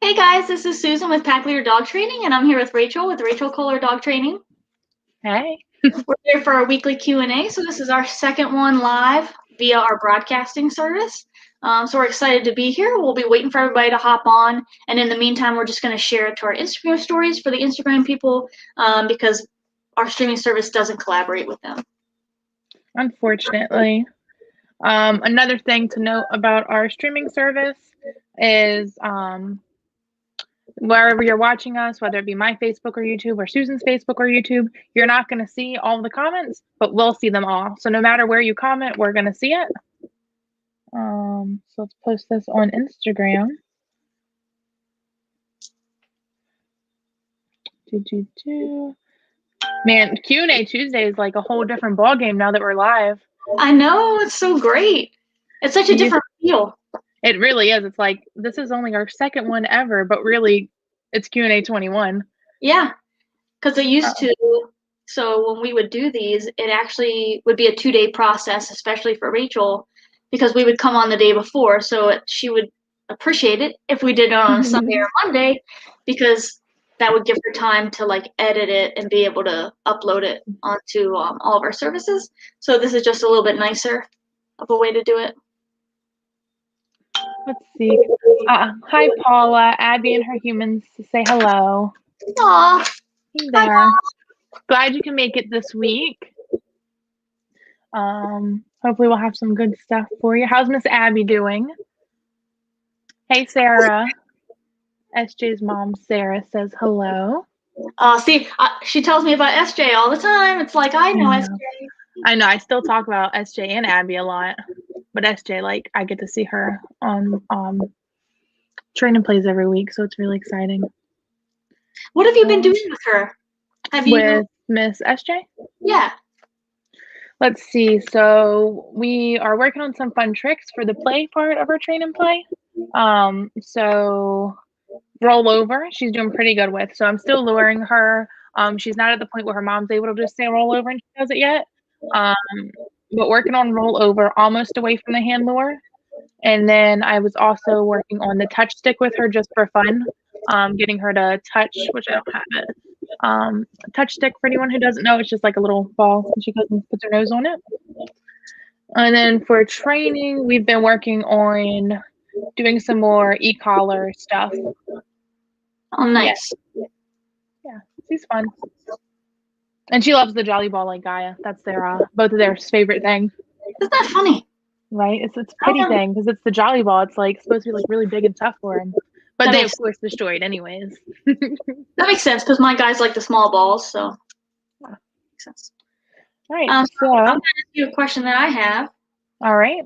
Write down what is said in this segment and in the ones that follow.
Hey guys, this is Susan with Pack Leader Dog Training, and I'm here with Rachel Kohler Dog Training. Hey. We're here for our weekly Q&A, so this is our second one live via our broadcasting service. So we're excited to be here. We'll be waiting for everybody to hop on, and in the meantime, we're just going to share it to our Instagram stories for the Instagram people because our streaming service doesn't collaborate with them. Unfortunately. Another thing to note about our streaming service is wherever you're watching us, whether it be my Facebook or YouTube or Susan's Facebook or YouTube, you're not going to see all the comments, but we'll see them all. So no matter where you comment, we're going to see it. So let's post this on Instagram. Man, Q&A Tuesday is like a whole different ball game now that we're live. I know, it's so great. It's such a different feel. It really is. It's like, this is only our second one ever, but really, it's Q&A 21. Yeah, because it used to, so when we would do these, it actually would be a 2-day process, especially for Rachel, because we would come on the day before, so she would appreciate it if we did it on a Sunday or Monday, because that would give her time to like edit it and be able to upload it onto all of our services. So this is just a little bit nicer of a way to do it. Let's see. Hi, Paula. Abby and her humans say hello. Aw. Hey there. Glad you can make it this week. Hopefully we'll have some good stuff for you. How's Miss Abby doing? Hey, Sarah. SJ's mom, Sarah, says hello. See, she tells me about SJ all the time. It's like, I know SJ. I know. I still talk about SJ and Abby a lot. But SJ, like, I get to see her on training plays every week, so it's really exciting. What have you been doing with her? With Miss SJ? Yeah. Let's see. So we are working on some fun tricks for the play part of our train and play. So roll over, she's doing pretty good with. So I'm still luring her. She's not at the point where her mom's able to just say roll over and she does it yet. But working on roll over, almost away from the hand lure. And then I was also working on the touch stick with her just for fun, getting her to touch, which I don't have it. Touch stick, for anyone who doesn't know, it's just like a little ball and she goes and puts her nose on it. And then for training, we've been working on doing some more e-collar stuff. Oh, nice. Yeah, she's fun. And she loves the Jolly Ball like Gaia. That's their both of their favorite thing. Isn't that funny? Right? It's a pretty thing because it's the Jolly Ball. It's like supposed to be like really big and tough for him. But they of course destroy it anyways. That makes sense because my guys like the small balls, so yeah. Makes sense. Right. So I'm gonna ask you a question that I have. All right.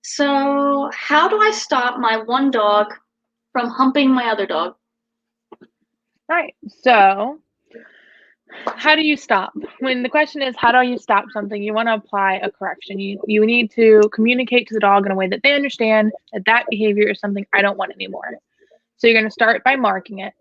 So how do I stop my one dog from humping my other dog? All right. So how do you stop? When the question is how do you stop something, you want to apply a correction. You need to communicate to the dog in a way that they understand that behavior is something I don't want anymore. So you're going to start by marking it.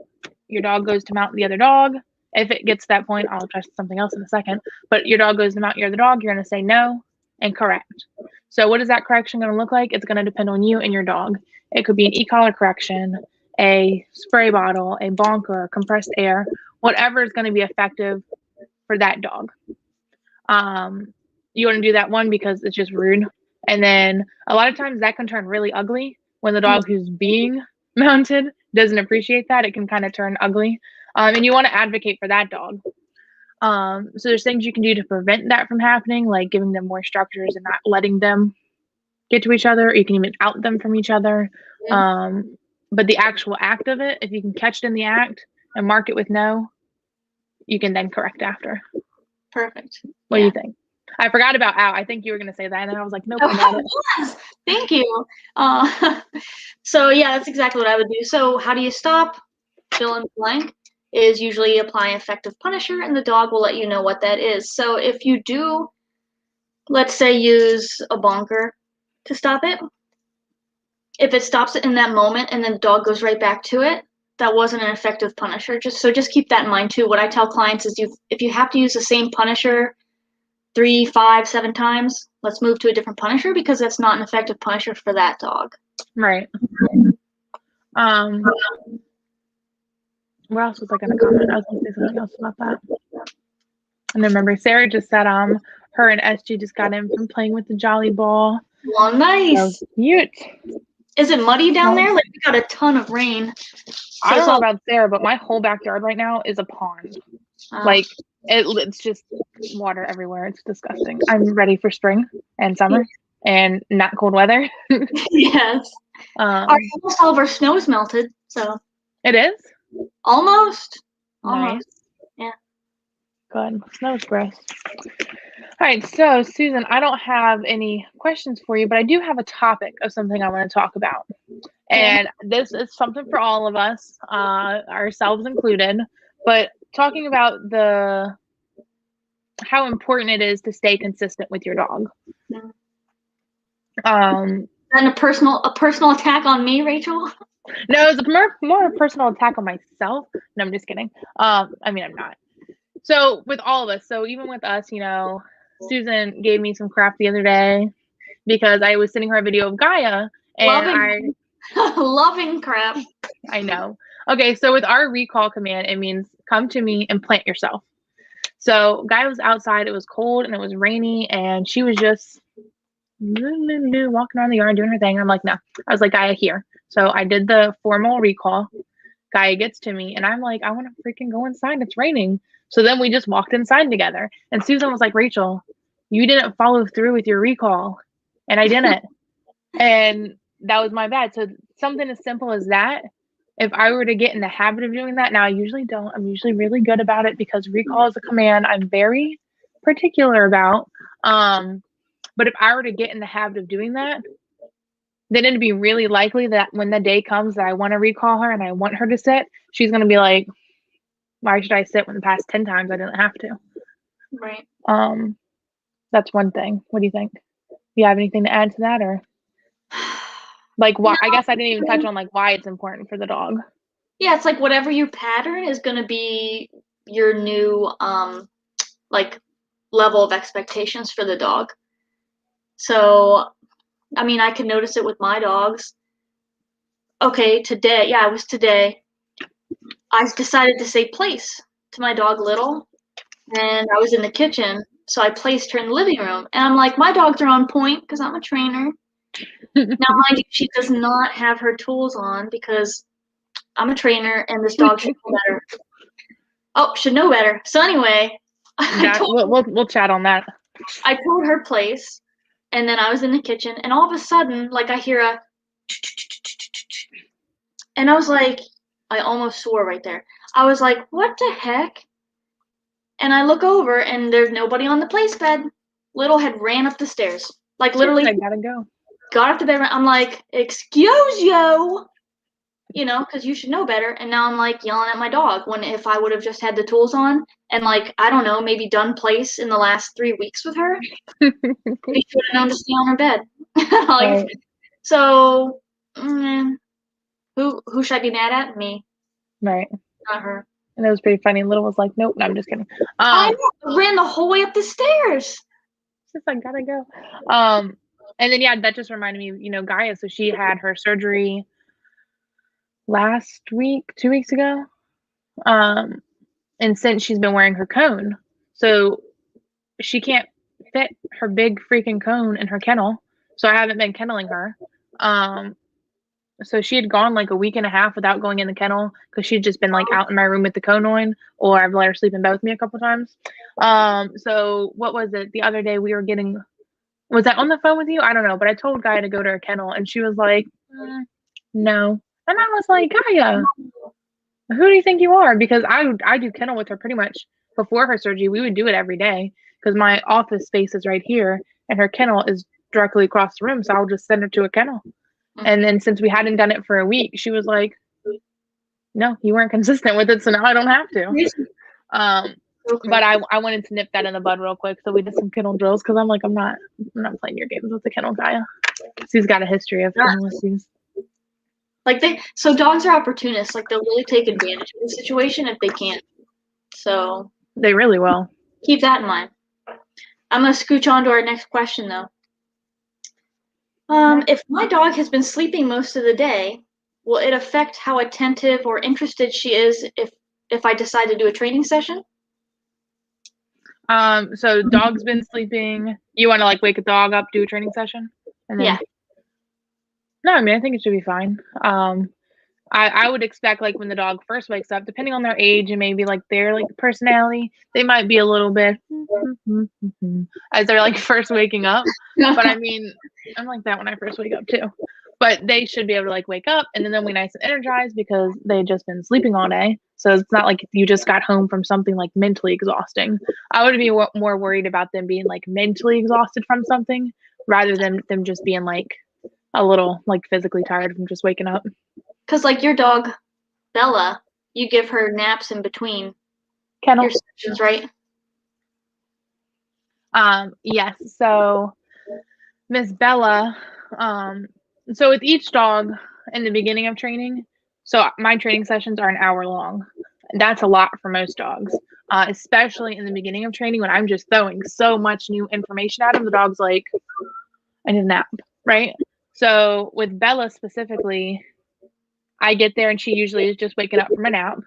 Your dog goes to mount the other dog. If it gets to that point, I'll address something else in a second. But your dog goes to mount your other dog, you're going to say no and correct. So what is that correction going to look like? It's going to depend on you and your dog. It could be an e-collar correction, a spray bottle, a bonker, compressed air, whatever is going to be effective for that dog. You want to do that one because it's just rude. And then a lot of times that can turn really ugly when the dog who's being mounted doesn't appreciate that. It can kind of turn ugly. And you want to advocate for that dog. So there's things you can do to prevent that from happening, like giving them more structures and not letting them get to each other. Or you can even out them from each other. But the actual act of it, if you can catch it in the act and mark it with no, you can then correct after. Perfect. What do you think? I forgot about out. I think you were going to say that, and then I was like, nope, I got it. Yes. Thank you. So yeah, that's exactly what I would do. So how do you stop? Fill in the blank is usually apply effective punisher, and the dog will let you know what that is. So if you do, let's say, use a bonker to stop it, if it stops it in that moment and then the dog goes right back to it, that wasn't an effective punisher. Just keep that in mind too. What I tell clients is if you have to use the same punisher 3, 5, 7 times, let's move to a different punisher because that's not an effective punisher for that dog. Right. Where else was I going to comment? I was going to say something else about that. And then remember, Sarah just said her and SG just got in from playing with the Jolly Ball. Well, nice. So cute. Is it muddy down there? Like we got a ton of rain. I don't know about Sarah, but my whole backyard right now is a pond. Like it's just water everywhere. It's disgusting. I'm ready for spring and summer and not cold weather. Yes. Almost all of our snow is melted, so. It is? Almost. Nice. Yeah. Good. Snow's gross. All right, so Susan, I don't have any questions for you, but I do have a topic of something I want to talk about. And this is something for all of us, ourselves included, but talking about how important it is to stay consistent with your dog. And a personal attack on me, Rachel? No, it's more a personal attack on myself. No, I'm just kidding. I mean, I'm not. So with all of us, so even with us, Susan gave me some crap the other day because I was sending her a video of Gaia and loving crap. I know. Okay, so with our recall command, it means come to me and plant yourself. So Gaia was outside, it was cold and it was rainy, and she was just walking around the yard doing her thing. And I'm like, no. I was like, Gaia, here. So I did the formal recall. Gaia gets to me and I'm like, I want to freaking go inside. It's raining. So then we just walked inside together. And Susan was like, Rachel, you didn't follow through with your recall. And I didn't. And that was my bad. So something as simple as that, if I were to get in the habit of doing that, now I usually don't. I'm usually really good about it because recall is a command I'm very particular about. But if I were to get in the habit of doing that, then it'd be really likely that when the day comes that I want to recall her and I want her to sit, she's going to be like, why should I sit when the past 10 times I didn't have to? Right. That's one thing. What do you think? Do you have anything to add to that, or like why? No, I guess I didn't even touch on like why it's important for the dog. Yeah, it's like whatever your pattern is going to be your new like level of expectations for the dog. So, I mean, I can notice it with my dogs. Okay, today, it was today. I decided to say place to my dog Little, and I was in the kitchen, so I placed her in the living room. And I'm like, my dogs are on point because I'm a trainer. Now, mind you, she does not have her tools on because I'm a trainer, and this dog should know better. Oh, should know better. So anyway, we'll chat on that. I told her place, and then I was in the kitchen, and all of a sudden, like I hear a, and I was like, I almost swore right there. I was like, what the heck? And I look over, and there's nobody on the place bed. Little had ran up the stairs, like literally. I gotta go. Got up the bed. I'm like, excuse you. Because you should know better. And now I'm like yelling at my dog when if I would have just had the tools on and like, I don't know, maybe done place in the last 3 weeks with her, we should have known to stay on her bed. Right. So, who should I be mad at? Me. Right. Not her. And it was pretty funny. Little was like, nope, no, I'm just kidding. I ran the whole way up the stairs. Just like, gotta go. And then, that just reminded me, Gaia, so she had her surgery last week, 2 weeks ago. And since she's been wearing her cone, so she can't fit her big freaking cone in her kennel. So I haven't been kenneling her. So she had gone like a week and a half without going in the kennel because she'd just been like out in my room with the cone on, or I've let her sleep in bed with me a couple times. So what was it? The other day we were getting, was I on the phone with you? I don't know, but I told Gaia to go to her kennel and she was like, no. And I was like, Gaia, who do you think you are? Because I do kennel with her pretty much before her surgery. We would do it every day because my office space is right here and her kennel is directly across the room. So I'll just send her to a kennel. And then since we hadn't done it for a week, she was like, no, you weren't consistent with it. So now I don't have to. Okay. But I wanted to nip that in the bud real quick. So we did some kennel drills because I'm like, I'm not playing your games with the kennel Gaia. She's got a history of kennel issues. Like so dogs are opportunists. Like they'll really take advantage of the situation if they can't. So they really will. Keep that in mind. I'm gonna scooch on to our next question though. If my dog has been sleeping most of the day, will it affect how attentive or interested she is if I decide to do a training session? So dog's been sleeping. You want to like wake a dog up, do a training session, and then Yeah. no, I mean I think it should be fine. I would expect like when the dog first wakes up, depending on their age and maybe like their like personality, they might be a little bit as they're like first waking up. But I mean, I'm like that when I first wake up too. But they should be able to like wake up and then they'll be nice and energized because they've just been sleeping all day. So it's not like you just got home from something like mentally exhausting. I would be more worried about them being like mentally exhausted from something rather than them just being like a little like physically tired from just waking up. Because like your dog, Bella, you give her naps in between Kennel. your sessions, right? Yes. So Miss Bella, so with each dog in the beginning of training, so my training sessions are an hour long. That's a lot for most dogs, especially in the beginning of training when I'm just throwing so much new information at them. The dog's like, I need a nap, right? So with Bella specifically, I get there and she usually is just waking up from a nap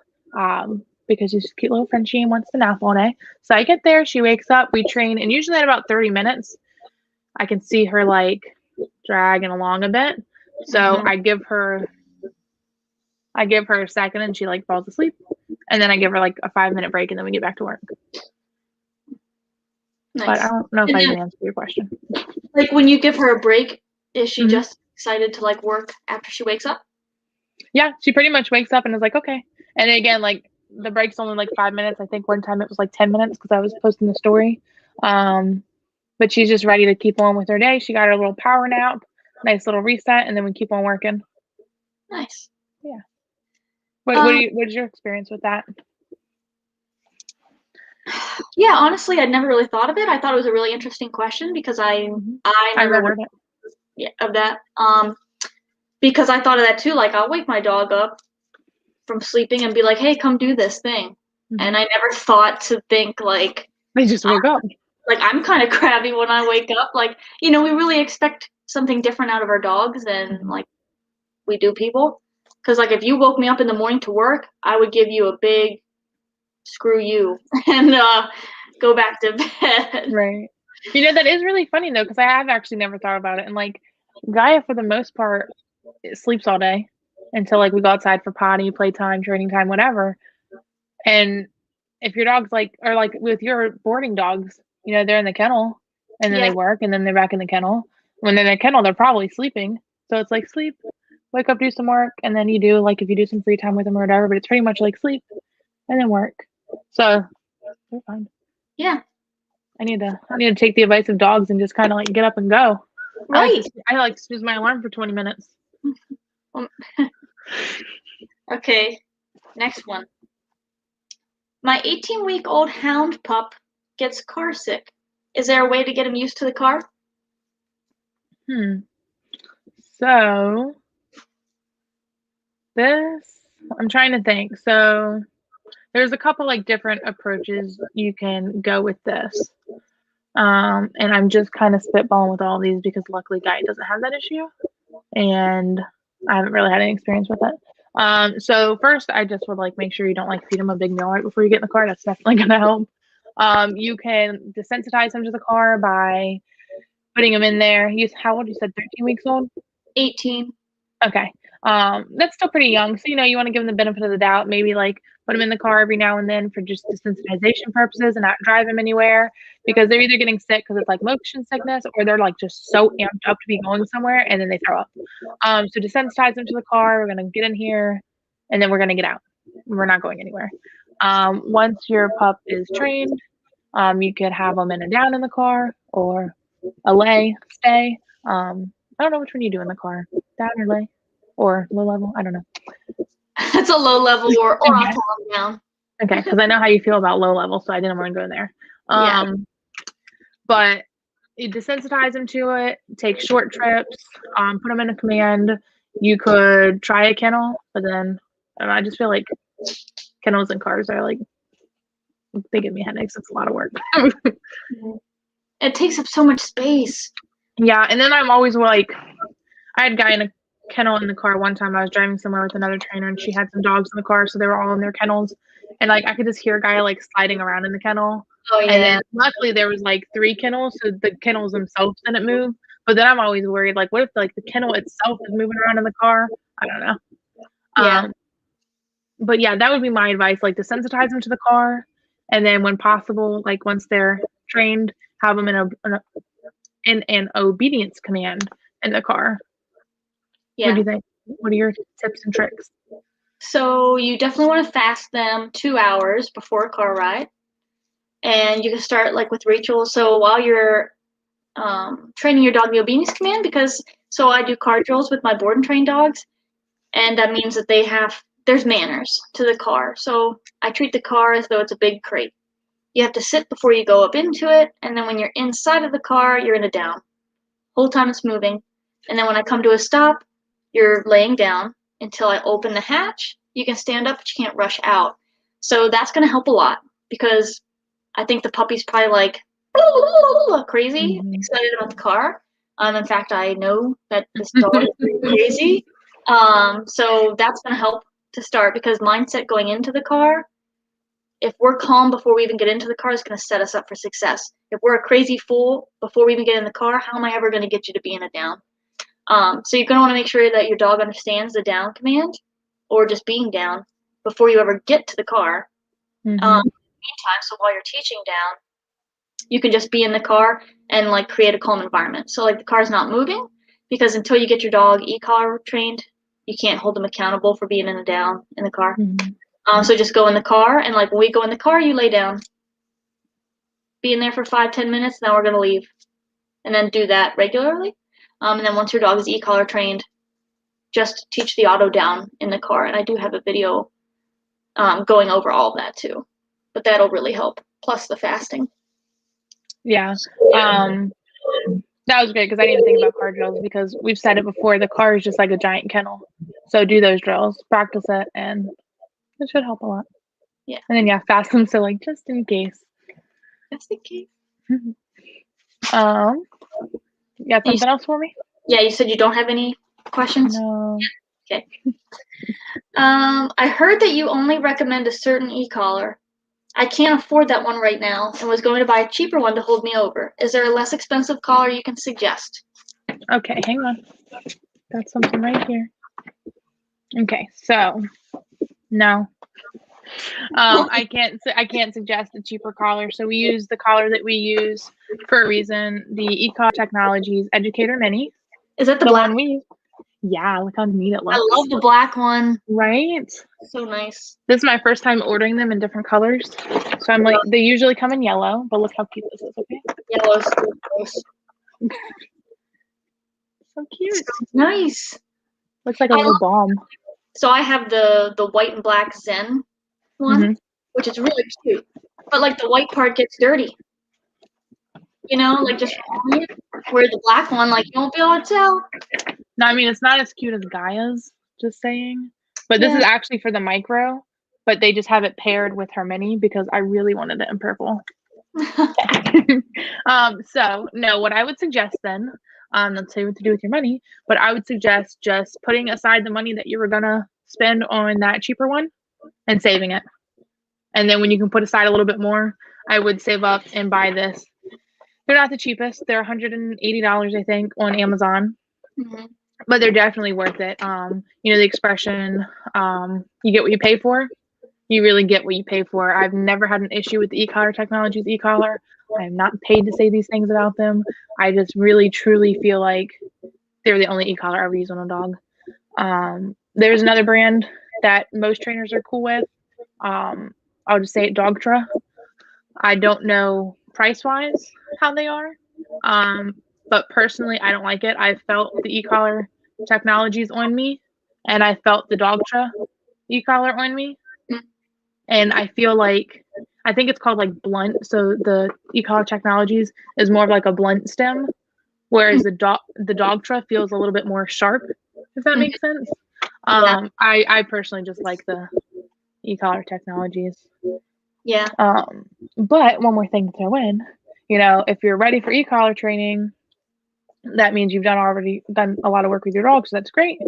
because she's a cute little Frenchie and wants to nap all day. So I get there, she wakes up, we train, and usually at about 30 minutes, I can see her like dragging along a bit. So I give her a second and she like falls asleep. And then I give her like a 5-minute break and then we get back to work. Nice. But I don't know if I can answer your question. Like when you give her a break, is she just excited to like work after she wakes up? Yeah, she pretty much wakes up and is like, okay. And then again, like the break's only like 5 minutes. I think one time it was like 10 minutes because I was posting the story. But she's just ready to keep on with her day. She got her little power nap, nice little reset, and then we keep on working. Nice. Yeah. What is your experience with that? Yeah, honestly, I'd never really thought of it. I thought it was a really interesting question because I never heard it. Yeah, of that. Because I thought of that too. Like I'll wake my dog up from sleeping and be like, "Hey, come do this thing," and I never thought to think like they just woke up. Like I'm kind of crabby when I wake up. Like we really expect something different out of our dogs than like we do people. Because like if you woke me up in the morning to work, I would give you a big screw you and go back to bed. Right. That is really funny though, because I have actually never thought about it. And like Gaia, for the most part, sleeps all day until like we go outside for potty, playtime, training time, whatever. And if your dog's like, or like with your boarding dogs, they're in the kennel and then they work and then they're back in the kennel. When they're in the kennel, they're probably sleeping. So it's like sleep, wake up, do some work, and then you do like if you do some free time with them or whatever, but it's pretty much like sleep and then work. So they're fine. Yeah. I need to take the advice of dogs and just kind of like get up and go. Right. I like to snooze my alarm for 20 minutes. Okay. Next one. My 18-week-old hound pup gets car sick. Is there a way to get him used to the car? So I'm trying to think. So there's a couple like different approaches you can go with this. And I'm just kind of spitballing with all these because luckily Guy doesn't have that issue and I haven't really had any experience with it. So first I just would like make sure you don't like feed him a big meal right before you get in the car. That's definitely going to help. You can desensitize him to the car by putting him in there. How old? You said 13 weeks old? 18. Okay. That's still pretty young. So, you want to give them the benefit of the doubt, maybe like put them in the car every now and then for just desensitization purposes and not drive them anywhere because they're either getting sick because it's like motion sickness or they're like just so amped up to be going somewhere and then they throw up. So desensitize them to the car. We're going to get in here and then we're going to get out. We're not going anywhere. Once your pup is trained, you could have them in and down in the car or a lay, stay. I don't know which one you do in the car, down or lay or low level. I don't know. It's a low level or I'll calm down. Okay, because I know how you feel about low level, so I didn't want to go in there. But you desensitize them to it, take short trips, put them in a command. You could try a kennel, but then I just feel like kennels and cars are like, they give me headaches. It's a lot of work. It takes up so much space. Yeah, and then I'm always like, I had Guy in a kennel in the car one time. I was driving somewhere with another trainer, and she had some dogs in the car, so they were all in their kennels. And like I could just hear a guy like sliding around in the kennel. Oh And yeah. then luckily there was like 3 kennels, so the kennels themselves didn't move. But then I'm always worried, like, what if like the kennel itself is moving around in the car? I don't know. Yeah. But yeah, that would be my advice, like to sensitize them to the car, and then when possible, like once they're trained, have them in an obedience command in the car. What Yeah. do you think? What are your tips and tricks? So you definitely want to fast them 2 hours before a car ride. And you can start like with Rachel. So while you're training your dog the obedience command, because so I do car drills with my board and train dogs, and that means that there's manners to the car. So I treat the car as though it's a big crate. You have to sit before you go up into it, and then when you're inside of the car, you're in a down. Whole time it's moving, and then when I come to a stop, you're laying down until I open the hatch. You can stand up, but you can't rush out. So that's going to help a lot because I think the puppy's probably like crazy, excited about the car. In fact, I know that this dog is pretty crazy. So that's going to help to start because mindset going into the car, if we're calm before we even get into the car, is going to set us up for success. If we're a crazy fool before we even get in the car, how am I ever going to get you to be in a down? So you're going to want to make sure that your dog understands the down command or just being down before you ever get to the car. Meantime, so while you're teaching down, you can just be in the car and like create a calm environment. So like the car's not moving because until you get your dog e-collar trained, you can't hold them accountable for being in a down in the car. So just go in the car, and like when we go in the car, you lay down. Be in there for 5-10 minutes, now we're going to leave. And then do that regularly. And then once your dog is e-collar trained, just teach the auto down in the car. And I do have a video going over all of that too. But that'll really help, plus the fasting. Yeah. That was great because I didn't even think about car drills because we've said it before. The car is just like a giant kennel. So do those drills, practice it, and it should help a lot. Yeah. And then, yeah, fast them. So, like, just in case. Just in case. You got something else for me? Yeah, you said you don't have any questions? No. Okay. I heard that you only recommend a certain e-collar. I can't afford that one right now and was going to buy a cheaper one to hold me over. Is there a less expensive collar you can suggest? Okay, hang on. Got something right here. Okay, so no. I can't suggest a cheaper collar. So we use the collar that we use for a reason. The eCollar Technologies Educator Mini. Is that the black one we use? Yeah, look how neat it looks. I love the black one. Right? So nice. This is my first time ordering them in different colors. So I'm like, they usually come in yellow, but look how cute this is, okay? Yellow's so nice. So cute. So nice. Looks like a little bomb. So I have the white and black Zen one, which is really cute. But like the white part gets dirty. You know, like just where the black one, like you won't be able to tell. No, I mean it's not as cute as Gaia's, just saying. But this is actually for the micro, but they just have it paired with her mini because I really wanted it in purple. So no, what I would suggest then, let's say what to do with your money, but I would suggest just putting aside the money that you were gonna spend on that cheaper one and saving it. And then when you can put aside a little bit more, I would save up and buy this. They're not the cheapest. They're $180, I think, on Amazon. But they're definitely worth it. You know, the expression, you get what you pay for. You really get what you pay for. I've never had an issue with the eCollar Technologies e-collar. I am not paid to say these things about them. I just really, truly feel like they're the only e-collar I ever use on a dog. There's another brand that most trainers are cool with. I'll just say it, Dogtra. I don't know price-wise how they are. But personally, I don't like it. I felt the e-collar Technologies on me, and I felt the Dogtra e-collar on me. And I feel like, I think it's called like blunt. So the e-collar Technologies is more of like a blunt stem, whereas the Dogtra feels a little bit more sharp, if that makes sense. I personally just like the e-collar Technologies. Yeah. But one more thing to throw in, you know, if you're ready for e-collar training, that means you've already done a lot of work with your dog, so that's great.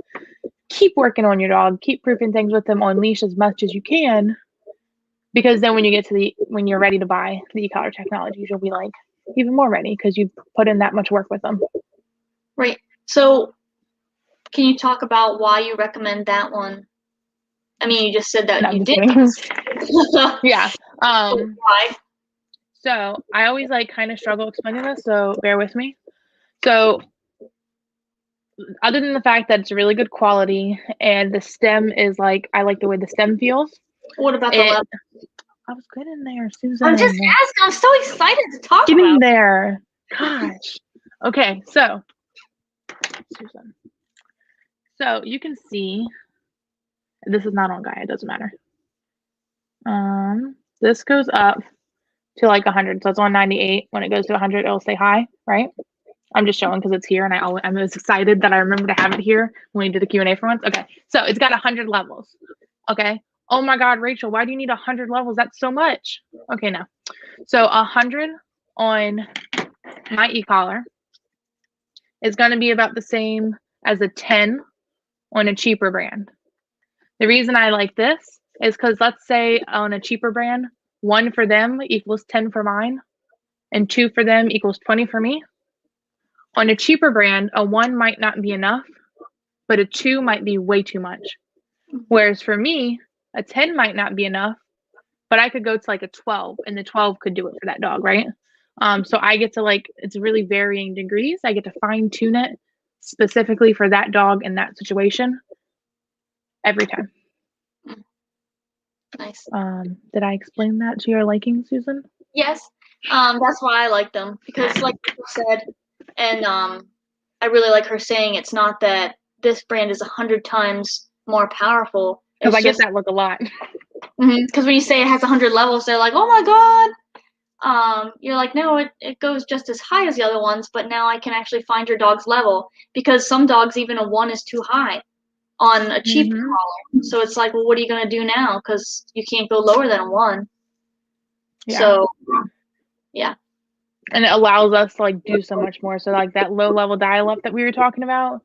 keep working on your dog, keep proofing things with them on leash as much as you can, because then when you get to when you're ready to buy the e-collar technologies, you'll be like even more ready because you put in that much work with them. Right. So can you talk about why you recommend that one? I mean, you just said that No, you I'm did. just kidding. Yeah. Why? So I always like kind of struggle explaining this, so bear with me. So other than the fact that it's really good quality and the stem is like, I like the way the stem feels. What about the level? I was good in there, Susan. I'm just asking. I'm so excited to talk Getting about. there. Gosh. Okay, so Susan. So you can see this is not on Gaia, it doesn't matter. This goes up to like 100, so it's on 98. When it goes to 100, it'll say hi, right? I'm just showing because it's here, and I'm as excited that I remember to have it here when we did the Q&A for once. Okay, so it's got 100 levels. Okay. Oh my God, Rachel, why do you need 100 levels? That's so much. Okay, no. So 100 on my e-collar is going to be about the same as a 10 on a cheaper brand. The reason I like this is because let's say on a cheaper brand, 1 for them equals 10 for mine, and 2 for them equals 20 for me. On a cheaper brand, a 1 might not be enough, but a 2 might be way too much. Whereas for me, a 10 might not be enough, but I could go to like a 12, and the 12 could do it for that dog, right? So I get to it's really varying degrees. I get to fine tune it specifically for that dog in that situation every time. Nice. Did I explain that to your liking, Susan? Yes. That's why I like them, because like you said, and I really like her saying it's not that this brand is 100 times more powerful. Because I get that look a lot. Because when you say it has 100 levels, they're like, oh my God. You're like, no, it goes just as high as the other ones, but now I can actually find your dog's level, because some dogs, even a 1 is too high on a cheap collar. So it's like, well, what are you going to do now? Because you can't go lower than a 1. Yeah. So, yeah. And it allows us to do so much more. So like that low level dial-up that we were talking about,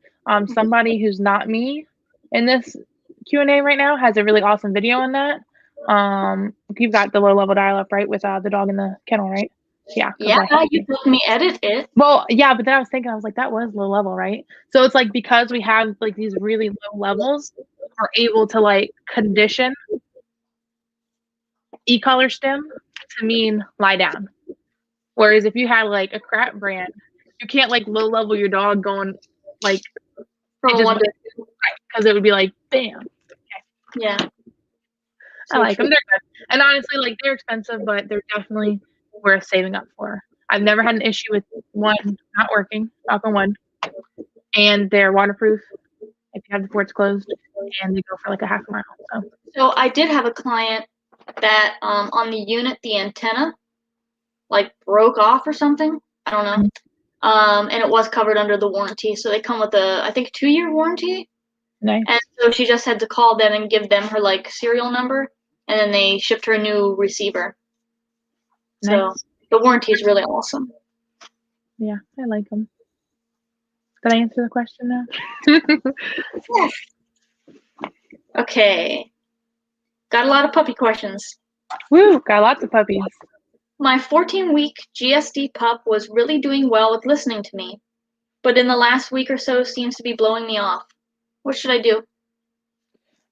somebody who's not me in this Q&A right now has a really awesome video on that. You've got the low level dial-up, right, with the dog in the kennel, right? Yeah. Yeah, you helped me edit it. Well, yeah, but then I was thinking, I was like, that was low level, right? So it's like, because we have these really low levels, we're able to condition e-collar stem to mean lie down. Whereas if you had a crap brand, you can't low level your dog going from 1 to 2, because it would be bam. Okay. Yeah. I like them. They're good. And honestly, they're expensive, but they're definitely worth saving up for. I've never had an issue with one not working, knock on wood. And they're waterproof if you have the ports closed, and they go for a half a mile. So I did have a client that on the unit, the antenna broke off or something. I don't know. And it was covered under the warranty. So they come with I think 2-year warranty. Nice. And so she just had to call them and give them her serial number, and then they shipped her a new receiver. Nice. So the warranty is really awesome. Yeah, I like them. Did I answer the question now? Yes. Okay. Got a lot of puppy questions. Woo, got lots of puppies. My 14-week GSD pup was really doing well with listening to me, but in the last week or so seems to be blowing me off. What should I do? All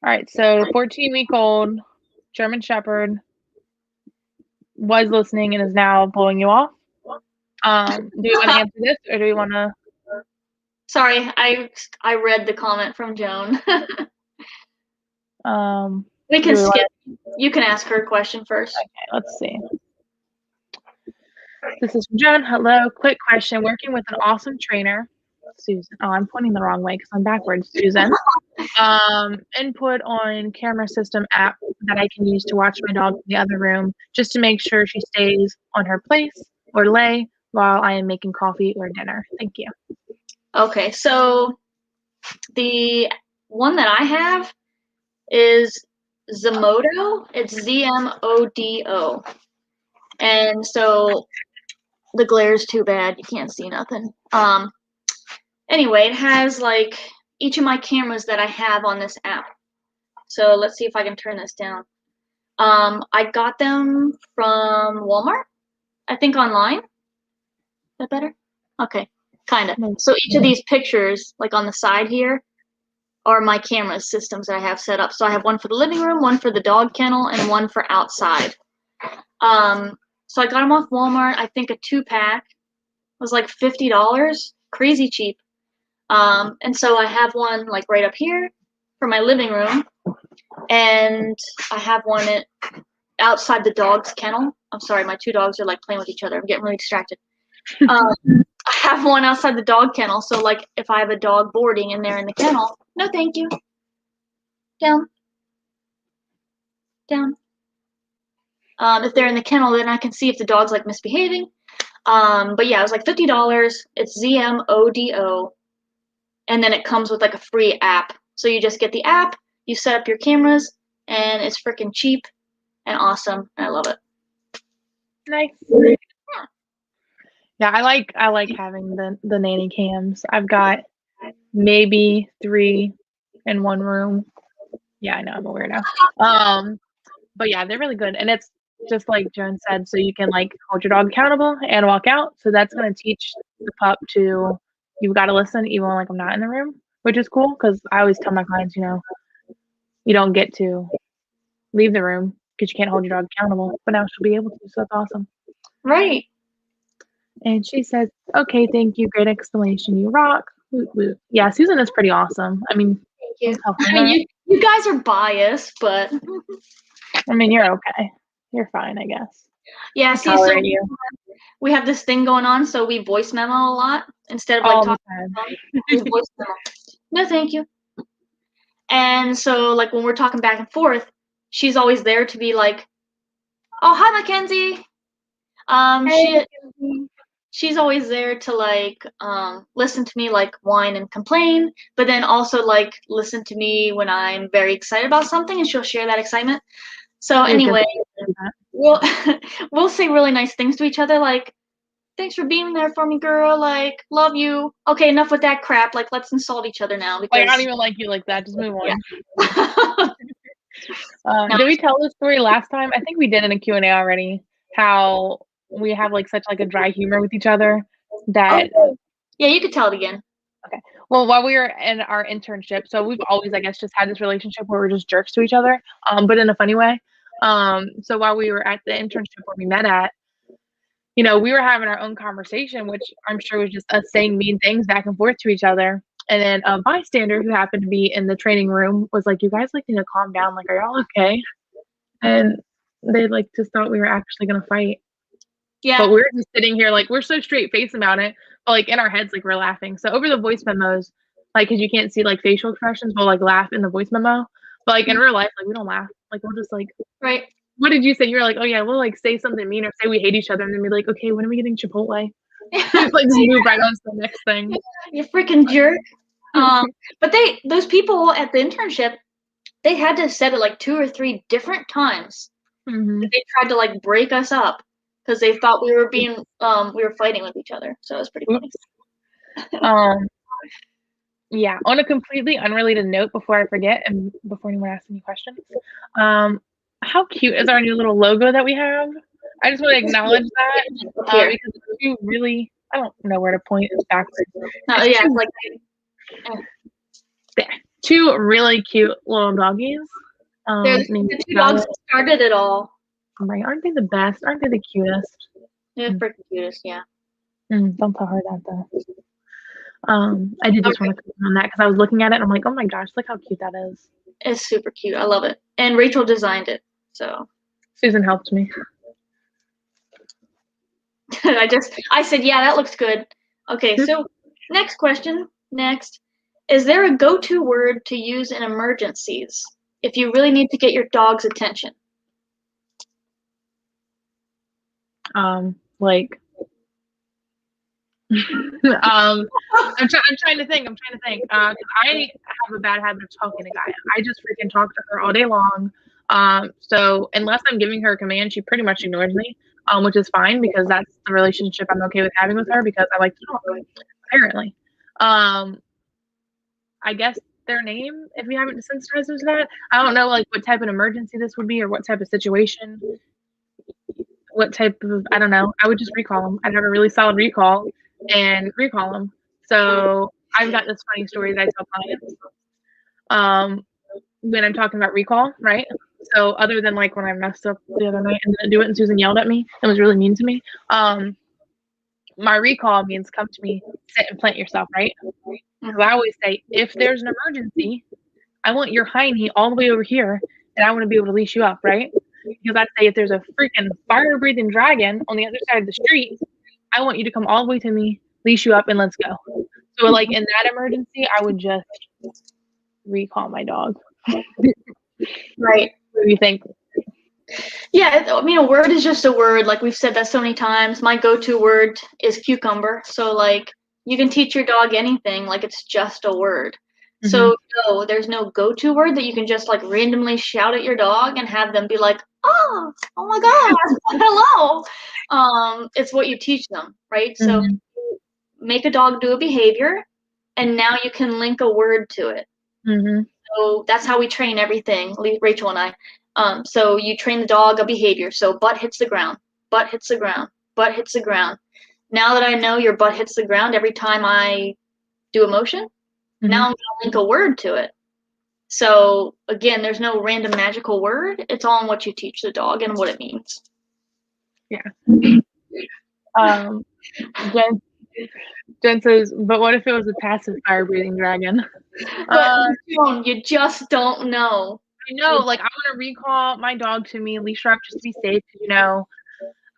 right, so 14-week-old German Shepherd was listening and is now blowing you off. Do we want to answer this, or do we want to? Sorry, I read the comment from Joan. We can skip. You can ask her a question first. Okay, let's see. This is from Joan. Hello, quick question. Working with an awesome trainer, Susan. Oh, I'm pointing the wrong way because I'm backwards, Susan. Input on camera system app that I can use to watch my dog in the other room, just to make sure she stays on her place or lay while I am making coffee or dinner. Thank you. Okay, so the one that I have is Zmodo. It's ZMODO. And so the glare is too bad. You can't see nothing. Anyway, it has each of my cameras that I have on this app. So let's see if I can turn this down. I got them from Walmart, I think online. Is that better? Okay, kind of. So each of these pictures, like on the side here, are my camera systems that I have set up. So I have one for the living room, one for the dog kennel, and one for outside. So I got them off Walmart. I think a 2-pack was like $50, crazy cheap. And so I have one like right up here for my living room, and I have one outside the dog's kennel. I'm sorry, my 2 dogs are like playing with each other. I'm getting really distracted. I have one outside the dog kennel, so like if I have a dog boarding and they're in the kennel, no thank you. Down. Down. If they're in the kennel, then I can see if the dog's like misbehaving. But yeah, it was like $50. It's ZMODO. And then it comes with like a free app. So you just get the app, you set up your cameras, and it's freaking cheap and awesome. And I love it. Nice. Yeah, I like having the nanny cams. I've got maybe 3 in one room. Yeah, I know I'm a weirdo. But yeah, they're really good, and it's just like Joan said, so you can like hold your dog accountable and walk out. So that's gonna teach the pup to you've got to listen even when like I'm not in the room, which is cool because I always tell my clients, you don't get to leave the room because you can't hold your dog accountable. But now she'll be able to, so that's awesome. Right. And she says, "Okay, thank you, great explanation, you rock." Woot, woot. Yeah, Susan is pretty awesome. I mean, thank you. I mean, you guys are biased, but I mean, you're okay. You're fine, I guess. Yeah, see, so we have this thing going on, so we voice memo a lot instead of like talking. We voice memo. No, thank you. And so, like when we're talking back and forth, she's always there to be like, "Oh, hi, Mackenzie." She's always there to like listen to me like whine and complain, but then also like listen to me when I'm very excited about something, and she'll share that excitement. So anyway, we'll say really nice things to each other, like, "Thanks for being there for me, girl. Like, love you." Okay, enough with that crap. Like, let's insult each other now. Because I don't even like you like that. Just move on. Yeah. Did we tell this story last time? I think we did in a Q&A already. How we have like such like a dry humor with each other that. Yeah, you could tell it again. Okay. Well, while we were in our internship, so we've always, I guess, just had this relationship where we're just jerks to each other, but in a funny way. So while we were at the internship where we met at, we were having our own conversation, which I'm sure was just us saying mean things back and forth to each other. And then a bystander who happened to be in the training room was like, "You guys like need to calm down. Like, are y'all okay?" And they like just thought we were actually gonna fight. Yeah. But we're just sitting here like we're so straight faced about it, but like in our heads like we're laughing. So over the voice memos, like because you can't see like facial expressions, we'll like laugh in the voice memo. But like in real life, like we don't laugh. Like we'll just like right. What did you say? You were like, "Oh yeah, we'll like say something mean or say we hate each other," and then be like, "Okay, when are we getting Chipotle?" Like just move right on to the next thing. You freaking jerk. But those people at the internship, they had to set it like 2 or 3 different times. Mm-hmm. They tried to like break us up because they thought we were fighting with each other. So it was pretty funny. Yeah. On a completely unrelated note, before I forget, and before anyone asks any questions, how cute is our new little logo that we have? I just want to acknowledge that because it's two really, I don't know where to point. It's backwards. It's like there. 2 really cute little doggies. The 2 dogs that started it all. Right? Aren't they the best? Aren't they the cutest? They're freaking cutest, yeah. Don't tell her that though. I did just want to comment on that because I was looking at it and I'm like, oh my gosh, look how cute that is. It's super cute. I love it. And Rachel designed it, so. Susan helped me. I said, yeah, that looks good. Okay, so next question. Next. Is there a go-to word to use in emergencies if you really need to get your dog's attention? Like I'm trying to think. I have a bad habit of talking to Gaia. I just freaking talk to her all day long. So unless I'm giving her a command, she pretty much ignores me, which is fine because that's the relationship I'm okay with having with her because I like to talk, apparently. I guess, their name if we haven't desensitized them to that. I don't know like what type of emergency this would be or what type of situation. What type of, I don't know. I would just recall them. I'd have a really solid recall and recall them. So I've got this funny story that I tell clients when I'm talking about recall, right? So other than like when I messed up the other night and didn't do it and Susan yelled at me and was really mean to me, my recall means come to me, sit and plant yourself, right? Because I always say, if there's an emergency, I want your hiney all the way over here and I want to be able to leash you up, right? Because I'd say if there's a freaking fire-breathing dragon on the other side of the street, I want you to come all the way to me, leash you up, and let's go. So like in that emergency, I would just recall my dog. Right. What do you think? Yeah, I mean, a word is just a word. Like we've said that so many times. My go-to word is cucumber. So like you can teach your dog anything, like it's just a word. So no, there's no go-to word that you can just like randomly shout at your dog and have them be like, oh my God, hello. It's what you teach them, right? So you make a dog do a behavior, and now you can link a word to it. So that's how we train everything, Rachel and I. So you train the dog a behavior. So butt hits the ground, butt hits the ground, butt hits the ground. Now that I know your butt hits the ground every time I do a motion, now I'm going to link a word to it. So again, there's no random magical word. It's all in what you teach the dog and what it means. Yeah. Jen says, but what if it was a passive fire-breathing dragon? But you just don't know. I know, like I want to recall my dog to me, leash her up just to be safe. You know,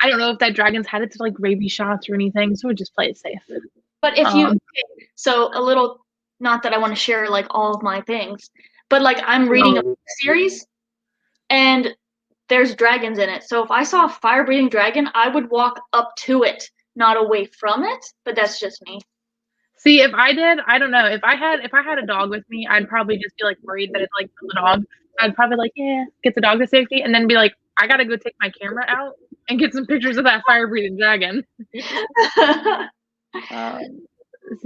I don't know if that dragon's had its like rabies shots or anything, so we just play it safe. But if you, so a little, not that I want to share like all of my things, but like I'm reading a series and there's dragons in it. So if I saw a fire-breathing dragon, I would walk up to it, not away from it. But that's just me. See, if I did, I don't know. If I had a dog with me, I'd probably just be like worried that it's like the dog. I'd probably like, yeah, get the dog to safety, and then be like, I gotta go take my camera out and get some pictures of that fire-breathing dragon. She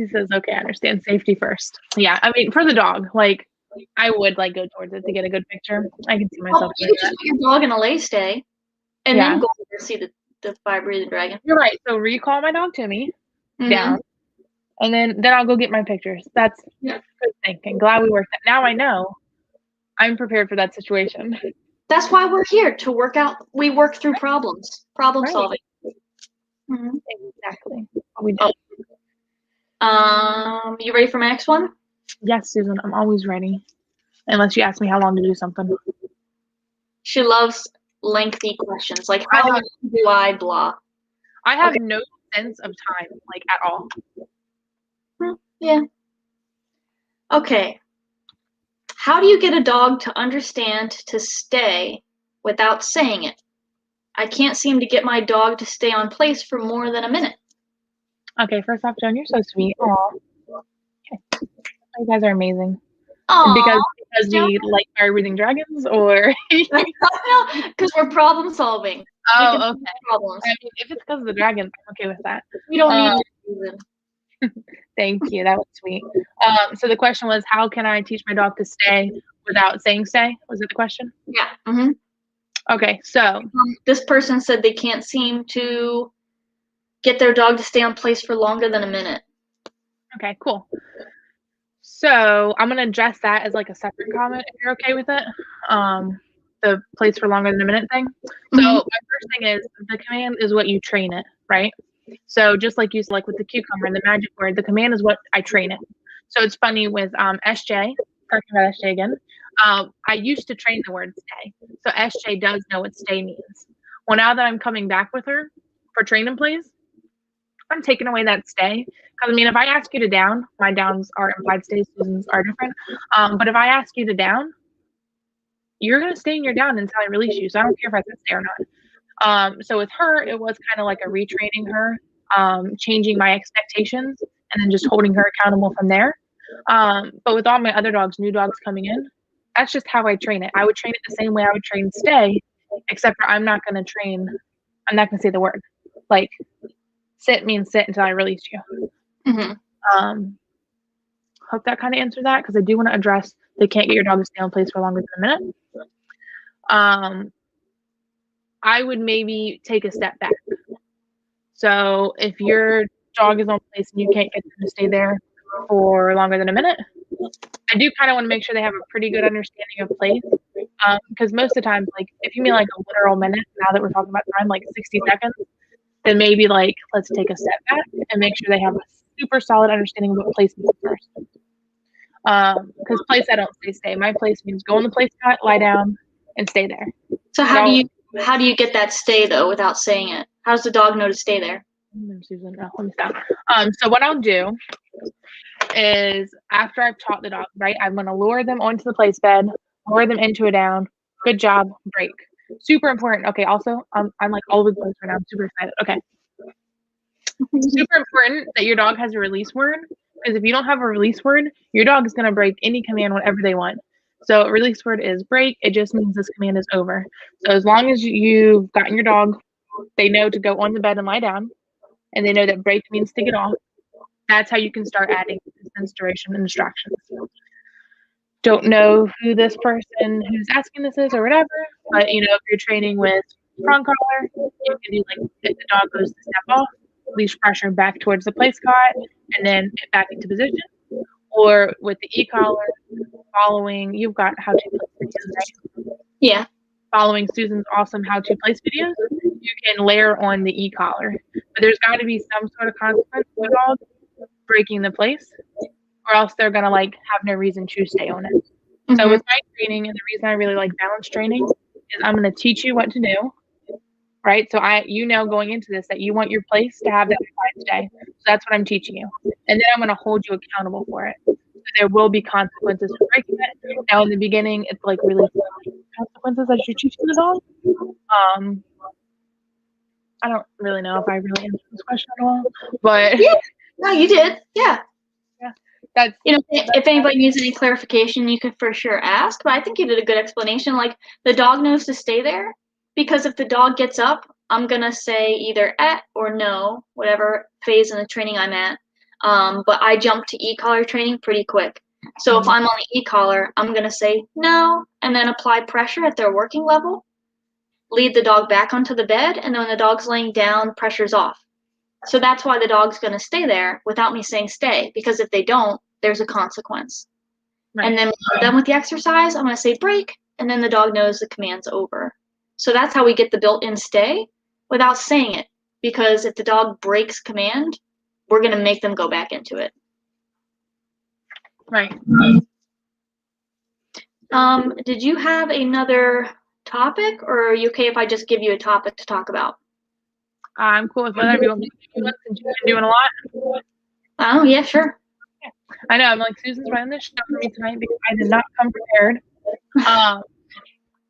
says, okay, I understand. Safety first. Yeah, I mean, for the dog, like, I would like go towards it to get a good picture. I can see myself you doing could just put your dog in a lay stay and then go over to see the fire-breathing dragon. You're right. So recall my dog to me down, and then I'll go get my pictures. That's good thinking. Glad we worked that. Now I know I'm prepared for that situation. That's why we're here, to work out. We work through problem solving. Exactly. We do. You ready for my next one? Yes, Susan, I'm always ready. Unless you ask me how long to do something. She loves lengthy questions, like how long do I blah? I have no sense of time, like at all. Yeah. Okay. How do you get a dog to understand to stay without saying it? I can't seem to get my dog to stay on place for more than a minute. Okay, first off, Joan, you're so sweet. Aw. Okay. You guys are amazing. Aww. Because we like fire-breathing dragons, or no, because we're problem solving. Oh, okay. Problems. I mean, if it's because of the dragons, I'm okay with that. We don't need reason. Thank you. That was sweet. So the question was, how can I teach my dog to stay without saying stay? Was it the question? Yeah. Okay, so this person said they can't seem to get their dog to stay on place for longer than a minute. Okay, cool. So I'm gonna address that as like a separate comment if you're okay with it. The place for longer than a minute thing. So my first thing is the command is what you train it, right? So just like you said, like with the cucumber and the magic word, the command is what I train it. So it's funny with SJ, talking about SJ again. I used to train the word stay. So SJ does know what stay means. Well, now that I'm coming back with her for train and plays, I'm taking away that stay. Because I mean, if I ask you to down, my downs are implied stays, Susan's are different. But if I ask you to down, you're gonna stay in your down until I release you. So I don't care if I can stay or not. So with her, it was kind of like a retraining her, changing my expectations, and then just holding her accountable from there. But with all my other dogs, new dogs coming in, that's just how I train it. I would train it the same way I would train stay, except for I'm not gonna say the word. Like sit means sit until I release you. Hope that kind of answered that, because I do want to address they can't get your dog to stay on place for longer than a minute. I would maybe take a step back. So if your dog is on place and you can't get them to stay there for longer than a minute, I do kind of want to make sure they have a pretty good understanding of place. Because most of the time, like if you mean like a literal minute, now that we're talking about time, like 60 seconds, then maybe like let's take a step back and make sure they have a super solid understanding of what place means first. Because place, I don't say stay. My place means go on the place cot, lie down, and stay there. So how do you get that stay though without saying it? How does the dog know to stay there? Susan, let me stop. So what I'll do is after I've taught the dog, right, I'm going to lure them onto the place bed, lure them into a down. Good job, break. Super important. Okay, also, I'm like all over the place right now. I'm super excited. Okay. Super important that your dog has a release word, because if you don't have a release word, your dog is going to break any command whenever they want. So a release word is break. It just means this command is over. So as long as you've gotten your dog, they know to go on the bed and lie down, and they know that break means to get off. That's how you can start adding distance, duration, and distractions. Don't know who this person who's asking this is or whatever, but if you're training with prong collar, you can do like if the dog goes to step off, leash pressure back towards the place cot, and then get back into position. Or with the e-collar, following, you've got how to place videos, right? Yeah. Following Susan's awesome how to place videos, you can layer on the e-collar. But there's got to be some sort of consequence for the dog breaking the place, or else they're going to like have no reason to stay on it. Mm-hmm. So with my training, and the reason I really like balance training is I'm going to teach you what to do, right? So going into this that you want your place to have that 5 day. So that's what I'm teaching you. And then I'm going to hold you accountable for it. So there will be consequences for breaking it. Now in the beginning, it's like really consequences as you're teaching the dog. I don't really know if I really answered this question at all, but yeah, no, you did. Yeah. That's if anybody needs any clarification, you could for sure ask. But I think you did a good explanation. Like the dog knows to stay there, because if the dog gets up, I'm gonna say either at or no, whatever phase in the training I'm at. But I jump to e-collar training pretty quick. So if I'm on the e-collar, I'm gonna say no, and then apply pressure at their working level. Lead the dog back onto the bed, and then when the dog's laying down, pressure's off. So that's why the dog's going to stay there without me saying stay, because if they don't, there's a consequence. Right. And then when I'm done with the exercise, I'm going to say break, and then the dog knows the command's over. So that's how we get the built-in stay without saying it, because if the dog breaks command, we're going to make them go back into it. Right. Did you have another topic, or are you okay if I just give you a topic to talk about? I'm cool with whatever you want me to do, since you've been doing a lot. Oh, yeah, sure. Yeah. I know, I'm like, Susan's running this show for me tonight because I did not come prepared.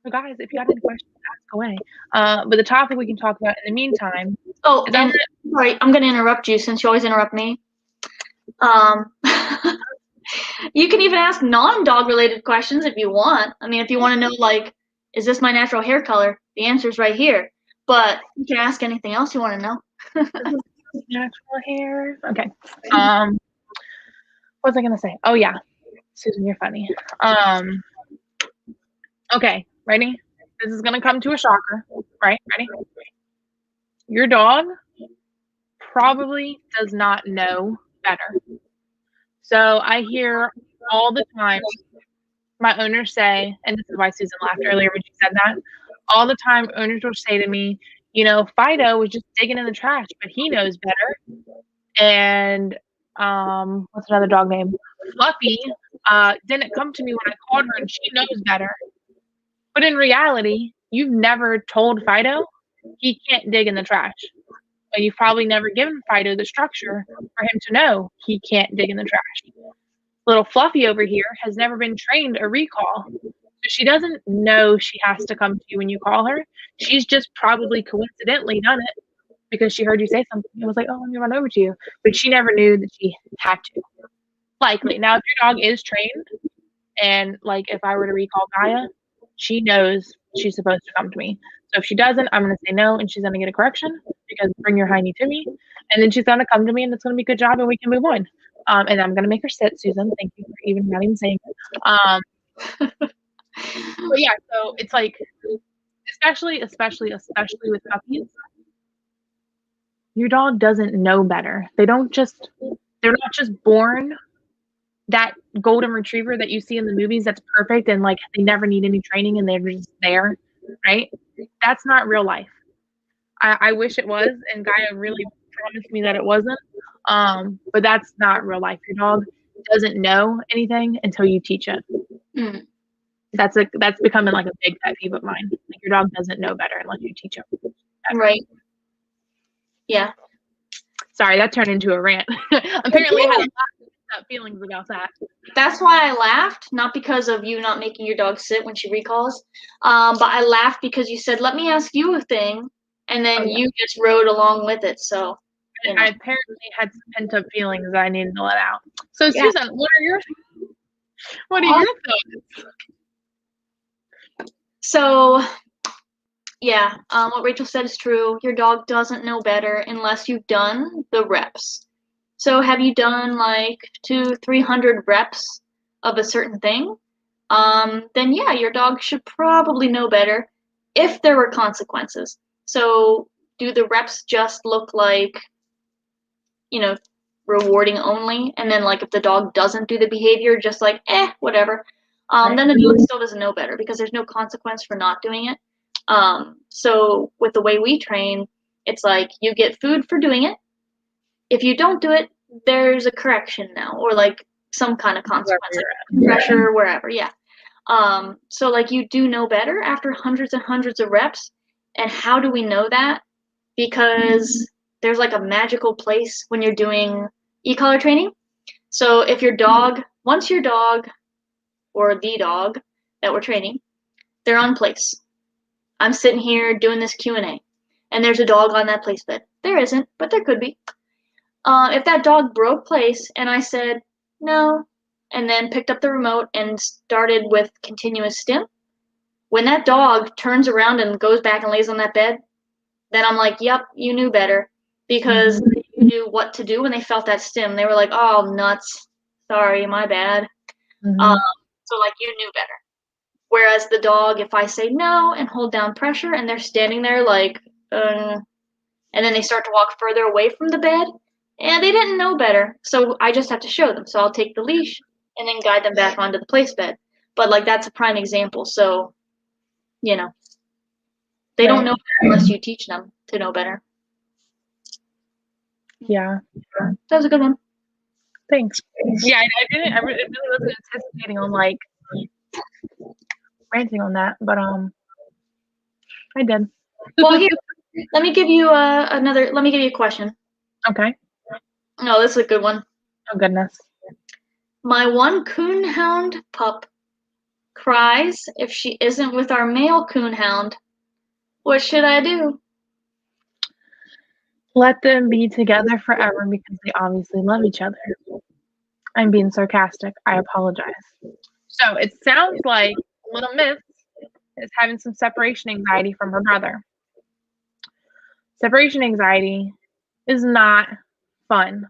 So guys, if you have any questions, ask away. But the topic we can talk about in the meantime. Oh, and sorry, I'm going to interrupt you since you always interrupt me. You can even ask non-dog related questions if you want. I mean, if you want to know, like, is this my natural hair color? The answer's right here. But you can ask anything else you want to know. Natural hair. Okay. What was I gonna say? Oh yeah, Susan, you're funny. Okay, ready? This is gonna come to a shocker, right? Ready? Your dog probably does not know better. So I hear all the time my owners say, and this is why Susan laughed earlier when she said that, all the time owners will say to me, Fido was just digging in the trash, but he knows better. And what's another dog name? Fluffy didn't come to me when I called her, and she knows better. But in reality, you've never told Fido he can't dig in the trash. And you've probably never given Fido the structure for him to know he can't dig in the trash. Little Fluffy over here has never been trained a recall. So she doesn't know she has to come to you when you call her. She's just probably coincidentally done it because she heard you say something and was like, oh, let me run over to you. But she never knew that she had to. Likely. Now, if your dog is trained, and like if I were to recall Gaia, she knows she's supposed to come to me. So if she doesn't, I'm going to say no, and she's going to get a correction because bring your hiney to me. And then she's going to come to me, and it's going to be a good job, and we can move on. And I'm going to make her sit, Susan. Thank you for even not even saying it. But yeah, so it's like, especially with puppies, your dog doesn't know better. They're not just born that golden retriever that you see in the movies that's perfect and like they never need any training and they're just there, right? That's not real life. I wish it was, and Gaia really promised me that it wasn't. But that's not real life. Your dog doesn't know anything until you teach it. Mm. That's becoming like a big pet peeve of mine. Like your dog doesn't know better unless you teach him. Right. Yeah. Sorry, that turned into a rant. Apparently, I had a lot of feelings about that. That's why I laughed, not because of you not making your dog sit when she recalls, but I laughed because you said, "Let me ask you a thing," and then you just rode along with it. So you know. I apparently had some pent up feelings that I needed to let out. So Susan, what are your thoughts? So yeah, what Rachel said is true. Your dog doesn't know better unless you've done the reps. So have you done like 200-300 reps of a certain thing? Then yeah, your dog should probably know better if there were consequences. So do the reps just look like, rewarding only? And then like if the dog doesn't do the behavior, just like, whatever. Then the dog still doesn't know better because there's no consequence for not doing it. So with the way we train, it's like you get food for doing it. If you don't do it, there's a correction now, or like some kind of consequence, like pressure, wherever. Yeah. So like you do know better after hundreds and hundreds of reps. And how do we know that? Because there's like a magical place when you're doing e-collar training. So if once your dog or the dog that we're training, they're on place. I'm sitting here doing this Q&A, and there's a dog on that place bed. There isn't, but there could be. If that dog broke place and I said, no, and then picked up the remote and started with continuous stim, when that dog turns around and goes back and lays on that bed, then I'm like, yep, you knew better, because you knew what to do when they felt that stim. They were like, oh, nuts. Sorry, my bad. So like you knew better. Whereas the dog, if I say no and hold down pressure and they're standing there like, and then they start to walk further away from the bed, and they didn't know better. So I just have to show them. So I'll take the leash and then guide them back onto the place bed. But like that's a prime example. So, they don't know better unless you teach them to know better. Yeah. That was a good one. Thanks. Yeah, I really wasn't anticipating on like ranting on that, but I did. Well, here, let me give you a question. Okay. No, this is a good one. Oh goodness. My one coonhound pup cries if she isn't with our male coonhound. What should I do? Let them be together forever because they obviously love each other. I'm being sarcastic. I apologize. So it sounds like Little Miss is having some separation anxiety from her brother. Separation anxiety is not fun.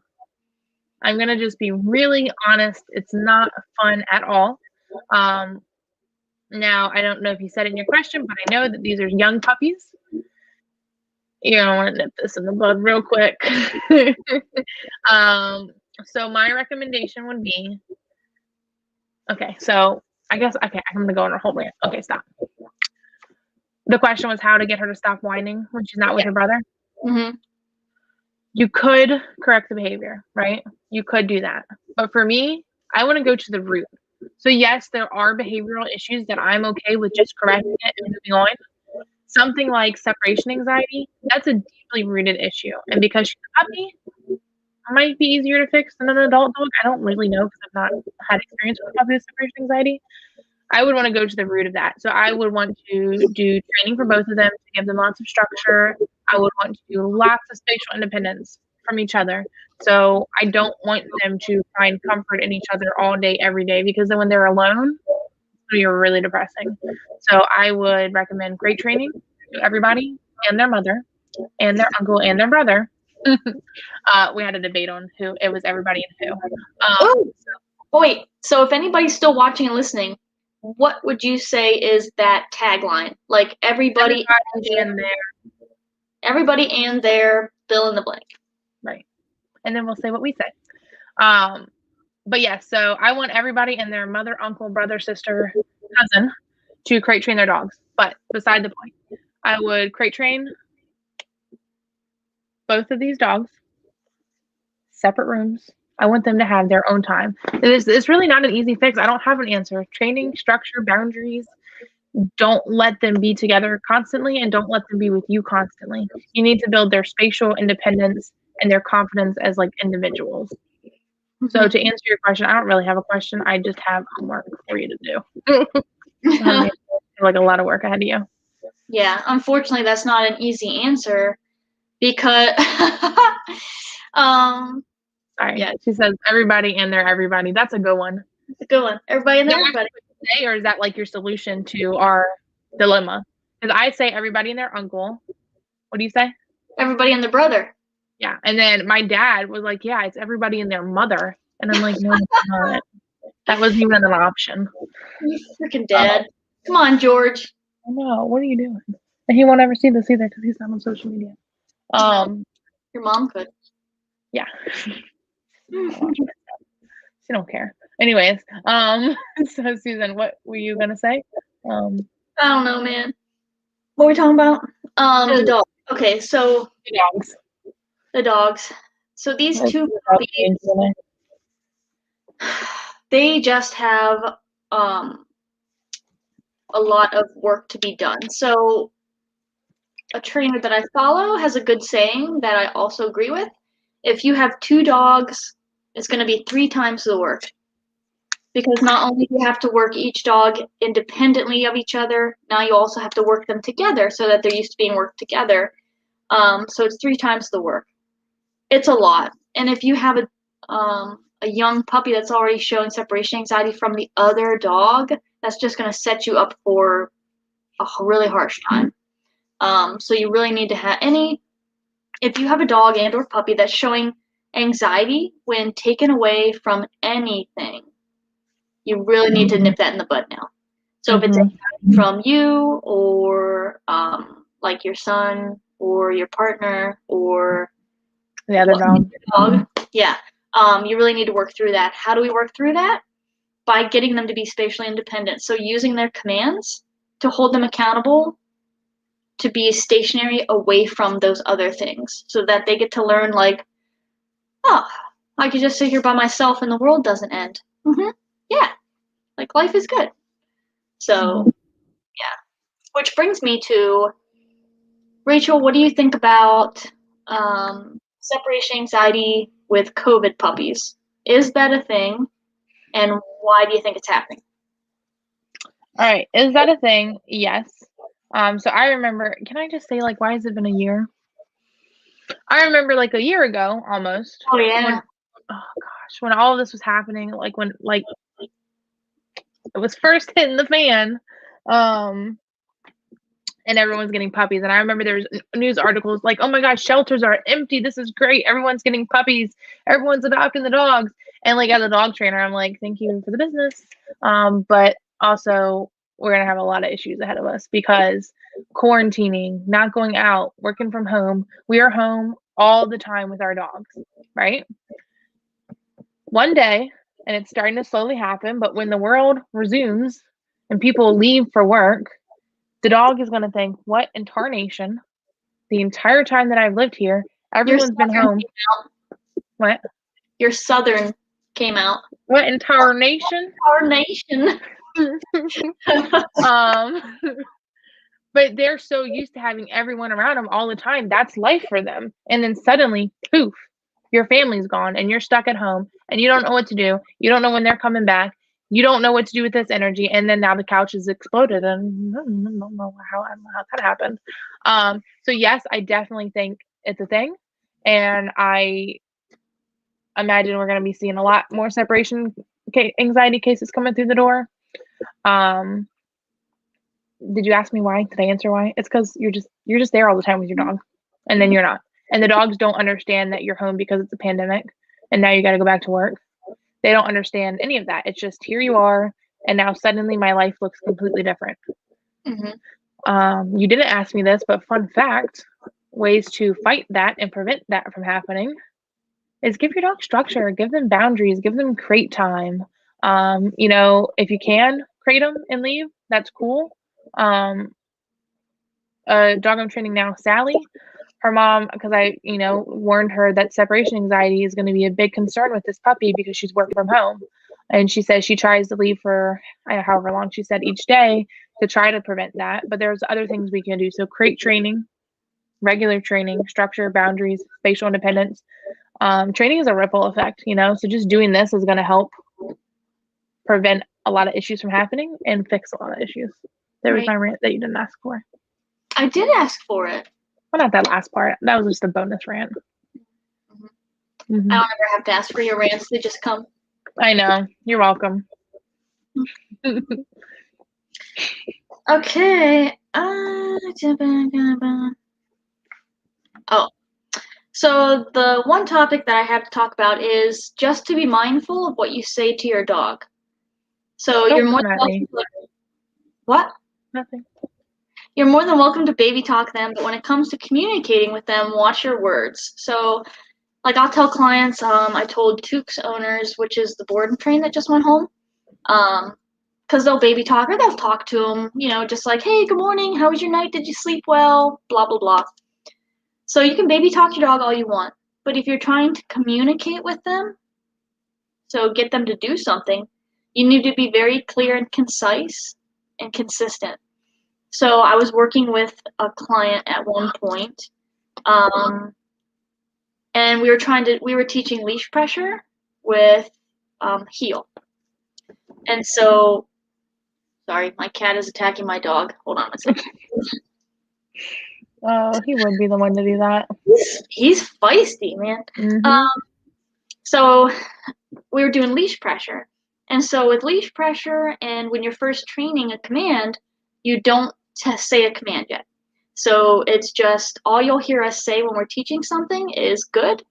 I'm going to just be really honest. It's not fun at all. Now, I don't know if you said it in your question, but I know that these are young puppies. I want to nip this in the bud real quick. So my recommendation would be, okay, so I'm going to go on a whole rant. Okay, stop. The question was how to get her to stop whining when she's not with her brother. Mm-hmm. You could correct the behavior, right? You could do that. But for me, I want to go to the root. So yes, there are behavioral issues that I'm okay with just correcting it and moving on. Something like separation anxiety, that's a deeply rooted issue. And because she's a puppy, it might be easier to fix than an adult dog. I don't really know because I've not had experience with a puppy with separation anxiety. I would want to go to the root of that. So I would want to do training for both of them to give them lots of structure. I would want to do lots of spatial independence from each other. So I don't want them to find comfort in each other all day, every day, because then when they're alone, you're really depressing. So I would recommend great training to everybody and their mother and their uncle and their brother We had a debate on who it was, everybody and who. Oh, wait. So if anybody's still watching and listening, what would you say is that tagline? Like everybody and their fill in the blank. Right. And then we'll say what we say. But yeah, so I want everybody and their mother, uncle, brother, sister, cousin to crate train their dogs. But beside the point, I would crate train both of these dogs, separate rooms. I want them to have their own time. It's really not an easy fix. I don't have an answer. Training, structure, boundaries. Don't let them be together constantly, and don't let them be with you constantly. You need to build their spatial independence and their confidence as like individuals. So to answer your question, I don't really have a question. I just have homework for you to do. Like a lot of work ahead of you. Yeah, unfortunately, that's not an easy answer because Sorry. Yeah. She says everybody and their everybody. That's a good one. It's a good one. Everybody and their everybody. Or is that like your solution to our dilemma? Because I say everybody and their uncle. What do you say? Everybody and their brother. Yeah. And then my dad was like, yeah, it's everybody and their mother. And I'm like, no, it's not. That wasn't even an option. You freaking dad. Come on, George. I know. What are you doing? And he won't ever see this either because he's not on social media. Your mom could. Yeah. She don't care. Anyways, so Susan, what were you gonna say? I don't know, man. What are we talking about? The dog. Okay, so the dogs. The dogs. So these two puppies, they just have a lot of work to be done. So a trainer that I follow has a good saying that I also agree with. If you have 2 dogs, it's going to be 3 times the work. Because not only do you have to work each dog independently of each other, now you also have to work them together so that they're used to being worked together. So it's 3 times the work. It's a lot. And if you have a young puppy that's already showing separation anxiety from the other dog, that's just going to set you up for a really harsh time. So you really need to have if you have a dog and or puppy that's showing anxiety when taken away from anything, you really need to nip that in the bud now. So if it's anxiety from you or like your son or your partner or the other dog, yeah, you really need to work through that. How do we work through that? By getting them to be spatially independent. So using their commands to hold them accountable to be stationary away from those other things so that they get to learn like, oh, I could just sit here by myself and the world doesn't end. Yeah, like life is good. So, yeah. Which brings me to, Rachel, what do you think about separation anxiety with COVID puppies? Is that a thing? And why do you think it's happening? All right. Is that a thing? Yes. So I remember, can I just say, like, why has it been a year? I remember like a year ago almost. Oh, yeah. When all of this was happening, like when like it was first hitting the fan, and everyone's getting puppies. And I remember there was news articles like, oh my gosh, shelters are empty. This is great. Everyone's getting puppies. Everyone's adopting the dogs. And like as a dog trainer, I'm like, thank you for the business. But also we're going to have a lot of issues ahead of us because quarantining, not going out, working from home. We are home all the time with our dogs, right? One day, and it's starting to slowly happen, but when the world resumes and people leave for work, the dog is going to think, what in tarnation? The entire time that I've lived here, everyone's been home. What? Your Southern came out. What in tarnation? Tarnation. But they're so used to having everyone around them all the time. That's life for them. And then suddenly, poof, your family's gone and you're stuck at home and you don't know what to do. You don't know when they're coming back. You don't know what to do with this energy. And then now the couch has exploded and I don't know how that happened. So yes, I definitely think it's a thing. And I imagine we're going to be seeing a lot more separation anxiety cases coming through the door. Did you ask me why? Did I answer why? It's because you're just there all the time with your dog, and then you're not. And the dogs don't understand that you're home because it's a pandemic and now you got to go back to work. They don't understand any of that. It's just here you are, and now suddenly my life looks completely different. Mm-hmm. You didn't ask me this, but fun fact, ways to fight that and prevent that from happening is give your dog structure, give them boundaries, give them crate time. You know, if you can crate them and leave, that's cool. A dog I'm training now, Sally, her mom, because I, you know, warned her that separation anxiety is going to be a big concern with this puppy because she's working from home. And she says she tries to leave for however long she said each day to try to prevent that. But there's other things we can do. So crate training, regular training, structure, boundaries, spatial independence. Training is a ripple effect, you know, so just doing this is going to help prevent a lot of issues from happening and fix a lot of issues. There was my rant that you didn't ask for. I did ask for it. Well, not that last part. That was just a bonus rant. Mm-hmm. I don't ever have to ask for your rants. They just come. I know. You're welcome. Okay. So the one topic that I have to talk about is just to be mindful of what you say to your dog. So you're more than welcome to, what? Nothing. You're more than welcome to baby talk them, but when it comes to communicating with them, watch your words. So, like, I'll tell clients, I told Tukes owners, which is the board and train that just went home, because they'll baby talk or they'll talk to them, you know, just like, hey, good morning, how was your night? Did you sleep well? Blah, blah, blah. So you can baby talk your dog all you want, but if you're trying to communicate with them, so get them to do something, you need to be very clear and concise and consistent. So I was working with a client at one point, and we were teaching leash pressure with heel. And so, sorry, my cat is attacking my dog. Hold on a second. Oh, he would be the one to do that. He's feisty, man. Mm-hmm. So we were doing leash pressure. And so with leash pressure and when you're first training a command, you don't say a command yet. So it's just all you'll hear us say when we're teaching something is good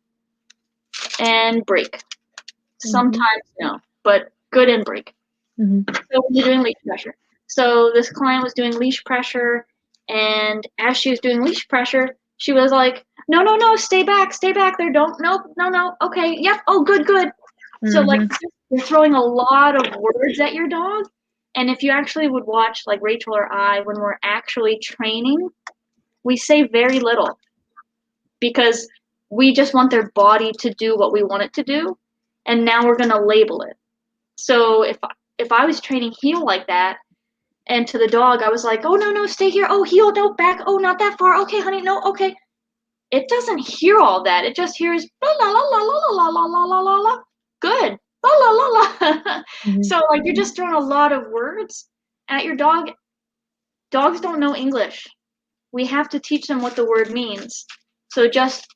and break. Mm-hmm. Sometimes no, but good and break. Mm-hmm. So when you're doing leash pressure. So this client was doing leash pressure, and as she was doing leash pressure, she was like, no, stay back there, don't, no, okay, yep, oh, good. Mm-hmm. So like you're throwing a lot of words at your dog, and if you actually would watch like Rachel or I when we're actually training, we say very little because we just want their body to do what we want it to do, and now we're going to label it. So if I was training heel like that, and to the dog I was like, oh, no, stay here, oh, heel, no, back, oh, not that far, okay, honey, no, okay. It doesn't hear all that. It just hears la la la la la la la la la la la. Good. La la la la. Mm-hmm. So like you're just throwing a lot of words at your dog. Dogs don't know English. We have to teach them what the word means. So just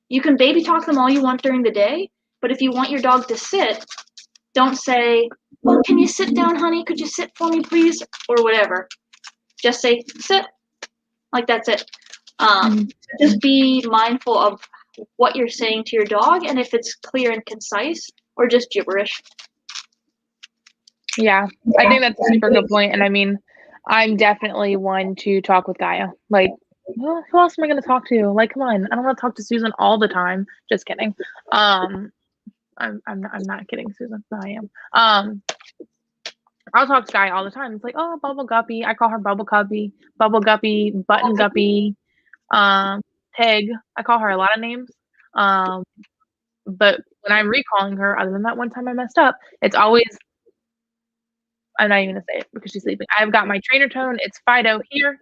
you can baby talk them all you want during the day, but if you want your dog to sit, don't say, "Oh, can you sit down, honey? Could you sit for me, please?" or whatever. Just say, "Sit." Like that's it. Just be mindful of what you're saying to your dog and if it's clear and concise or just gibberish. Yeah, I think that's a super good point. And I mean, I'm definitely one to talk with Gaia. Like, well, who else am I going to talk to? Like, come on, I don't want to talk to Susan all the time. Just kidding. I'm not kidding, Susan. No, I am. I'll talk to Gaia all the time. It's like, oh, Bubble Guppy. I call her Bubble Guppy, Button Guppy. Peg. I call her a lot of names. But when I'm recalling her, other than that one time I messed up, it's always, I'm not even gonna say it because she's sleeping. I've got my trainer tone, it's Fido here.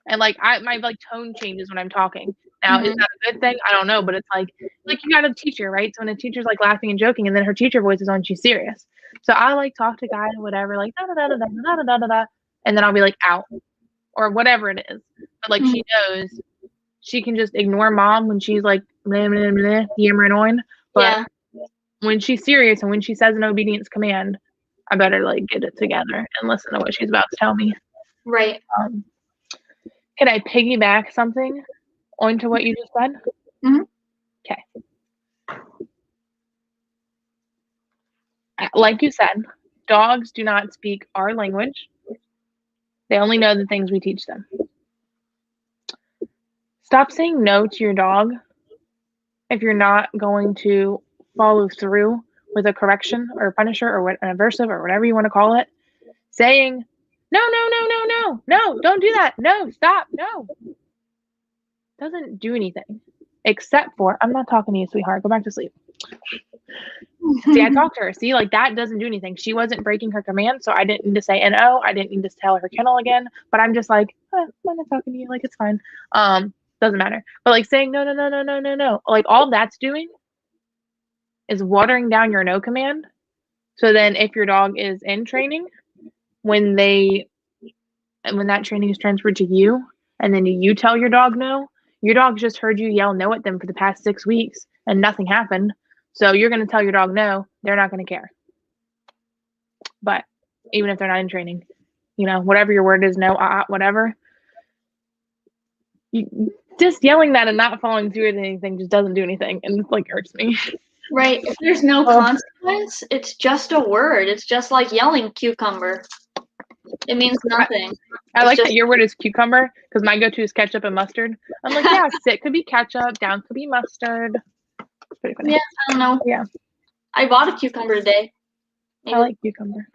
And like my like tone changes when I'm talking. Now, is that a good thing? I don't know, but it's like you got a teacher, right? So when a teacher's like laughing and joking and then her teacher voice is on, she's serious. So I like talk to Gaia, whatever, like da da da da da da da da da, and then I'll be like out or whatever it is. But like she knows she can just ignore mom when she's like blah, blah, blah, yammering on. But when she's serious and when she says an obedience command, I better like get it together and listen to what she's about to tell me. Right. Can I piggyback something onto what you just said? Mhm. Okay. Like you said, dogs do not speak our language. They only know the things we teach them. Stop saying no to your dog if you're not going to follow through with a correction or a punisher or an aversive or whatever you want to call it. Saying, no, no, no, no, no, no, don't do that. No, stop, no. Doesn't do anything except for, I'm not talking to you, sweetheart. Go back to sleep. See, I talked to her. See, like that doesn't do anything. She wasn't breaking her command, so I didn't need to say no. I didn't need to tell her kennel again. But I'm just like, I'm not talking to you. Like it's fine. Doesn't matter. But like saying no, no, no, no, no, no, no. Like all that's doing is watering down your no command. So then, if your dog is in training, when that training is transferred to you, and then you tell your dog no, your dog just heard you yell no at them for the past 6 weeks, and nothing happened. So you're going to tell your dog no, they're not going to care. But even if they're not in training, whatever your word is, no, whatever, just yelling that and not following through with anything just doesn't do anything, and it like hurts me. Right. If there's no consequence, it's just a word. It's just like yelling cucumber. It means nothing. I like that your word is cucumber because my go-to is ketchup and mustard. I'm like, yeah, sit could be ketchup, down could be mustard. It's pretty funny. Yeah, I don't know. Yeah. I bought a cucumber today. Maybe. I like cucumber.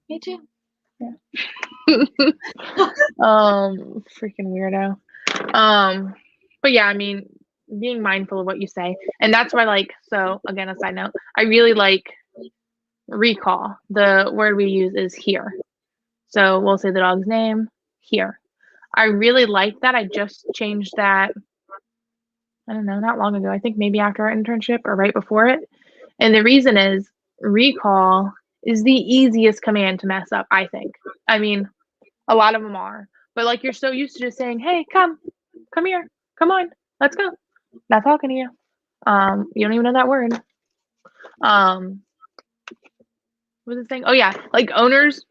Me too. Yeah. Freaking weirdo. But yeah, I mean, being mindful of what you say. And that's why, so again, a side note, I really like recall. The word we use is here. So we'll say the dog's name, here. I really like that. I just changed that, I don't know, not long ago. I think maybe after our internship or right before it. And the reason is recall is the easiest command to mess up, I think. I mean, a lot of them are. But you're so used to just saying, hey, come here, come on, let's go. Not talking to you. You don't even know that word. What was the thing? Oh yeah, owners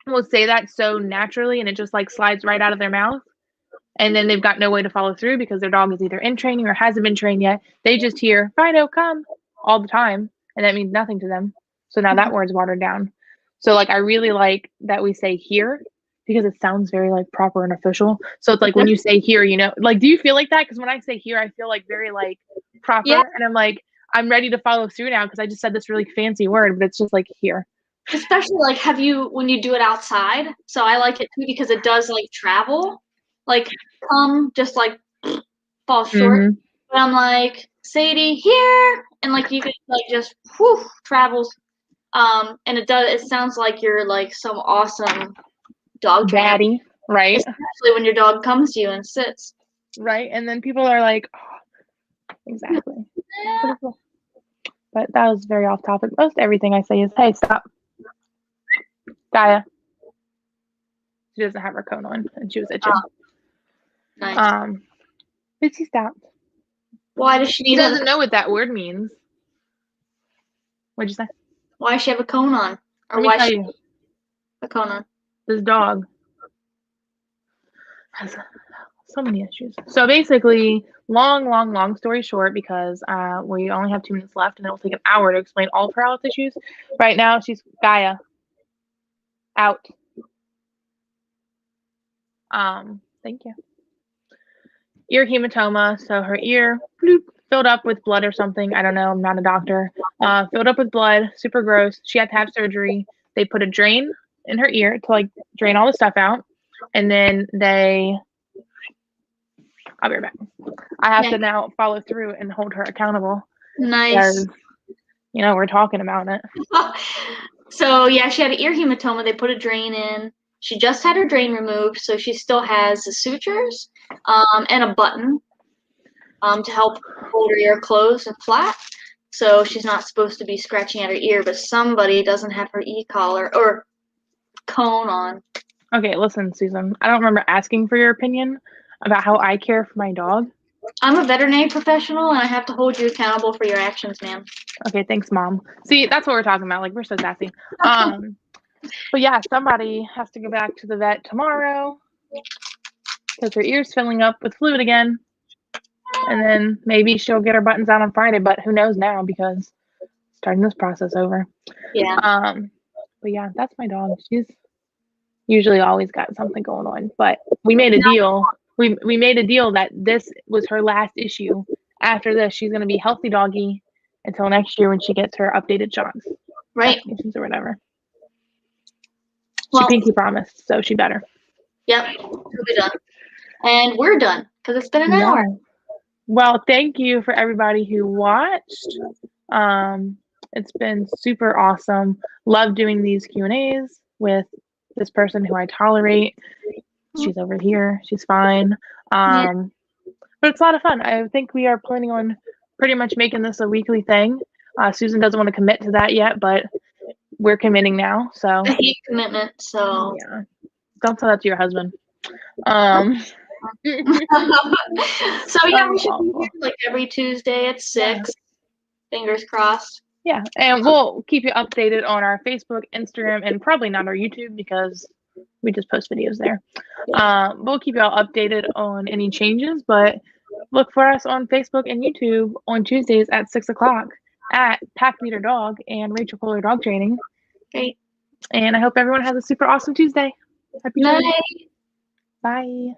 will say that so naturally and it just slides right out of their mouth. And then they've got no way to follow through because their dog is either in training or hasn't been trained yet. They just hear, Fido, come, all the time. And that means nothing to them. So now that word's watered down. So I really like that we say here because it sounds very proper and official. So it's when you say here, do you feel like that? Because when I say here, I feel very proper. Yeah. And I'm I'm ready to follow through now because I just said this really fancy word, but it's just here. Especially when you do it outside. So I like it too because it does travel. Come just fall short. Mm-hmm. But I'm Sadie here, and you can just travels. And it sounds like you're some awesome dog daddy, right? Especially when your dog comes to you and sits. Right, and then people are oh, exactly. Yeah. But that was very off topic. Most everything I say is, hey, stop. Gaia. She doesn't have her cone on, and she was itching. Nice. But she stopped. Why does she need? She doesn't know what that word means. What'd you say? Why does she have a cone on? Or why does she have a cone on? This dog has so many issues. So basically, long story short, because we only have 2 minutes left, and it'll take an hour to explain all of her health issues. Right now, she's Gaia. Out. Thank you. Ear hematoma, so her ear filled up with blood or something. I don't know. I'm not a doctor. Filled up with blood, super gross. She had to have surgery. They put a drain in her ear to drain all the stuff out, and then I'll be right back. I have to now follow through and hold her accountable. Nice. Because, we're talking about it. So yeah, she had an ear hematoma. They put a drain in. She just had her drain removed, so she still has the sutures and a button to help hold her ear closed and flat. So she's not supposed to be scratching at her ear, but somebody doesn't have her e-collar or cone on. Okay, listen, Susan. I don't remember asking for your opinion about how I care for my dog. I'm a veterinary professional, and I have to hold you accountable for your actions, ma'am. Okay, thanks, Mom. See, that's what we're talking about. We're so sassy. But yeah, somebody has to go back to the vet tomorrow because her ear's filling up with fluid again. and then maybe she'll get her buttons out on Friday, but who knows now because starting this process over. Yeah. But yeah, that's my dog. She's usually always got something going on, but we made a deal. We made a deal that this was her last issue. After this, she's going to be healthy doggy until next year when she gets her updated shots, Right. vaccinations or whatever. Well, She pinky promised, so she better. Yep, we'll be done. And we're done because it's been an hour. Well, thank you for everybody who watched. It's been super awesome. Love doing these Q&As with this person who I tolerate. She's over here. She's fine. But it's a lot of fun. I think we are planning on pretty much making this a weekly thing. Susan doesn't want to commit to that yet, but we're committing now. So I hate commitment, so yeah, don't tell that to your husband. So yeah, we should be here like every Tuesday at 6. Fingers crossed. Yeah, and we'll keep you updated on our Facebook, Instagram, and probably not our YouTube because we just post videos there. We'll keep you all updated on any changes, but look for us on Facebook and YouTube on Tuesdays at 6 o'clock at Pack Leader Dog and Rachel Kohler Dog Training. Great. And I hope everyone has a super awesome Tuesday. Happy Night. training. Bye.